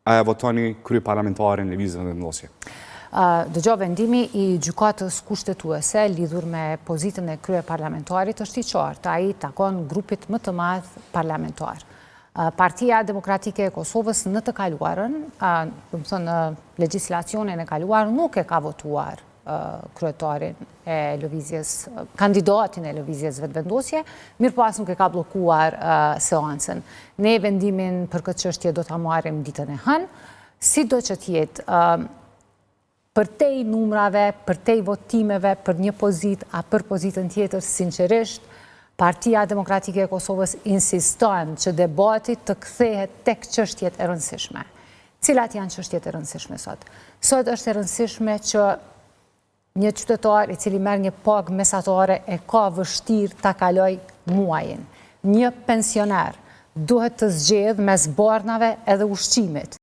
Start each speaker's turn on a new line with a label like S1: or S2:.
S1: a e votoni kryeparlamentarin lëvizjes vendosje?
S2: Dëgjoj, vendimi i gjykatës kushtetuese lidhur me pozitën e kryeparlamentarit është i qartë. Ai takon grupit më të madh parlamentar. Partia Demokratike e Kosovës në të kaluarën, do të thonë në legjislacionin e kaluar, nuk e ka votuar kryetarin e lëvizjes, kandidatin e lëvizjes vetëvendosje, mirë po as nuk e ka bllokuar seancën. Ne vendimin për këtë çështje do ta marrim ditën e hënë, sido që të jetë, përtej numrave, përtej votimeve për një pozitë a për pozitën tjetër, sinqerisht, Partia Demokratike e Kosovës insiston që debati të kthehet tek çështjet e rëndësishme. Cilat janë çështjet e rëndësishme sot? Sot është e rëndësishme që një qytetar i cili merr një pagë mesatare e ka vështirë ta kaloj muajin. Një pensioner duhet të zgjedhë mes barnave edhe ushqimit.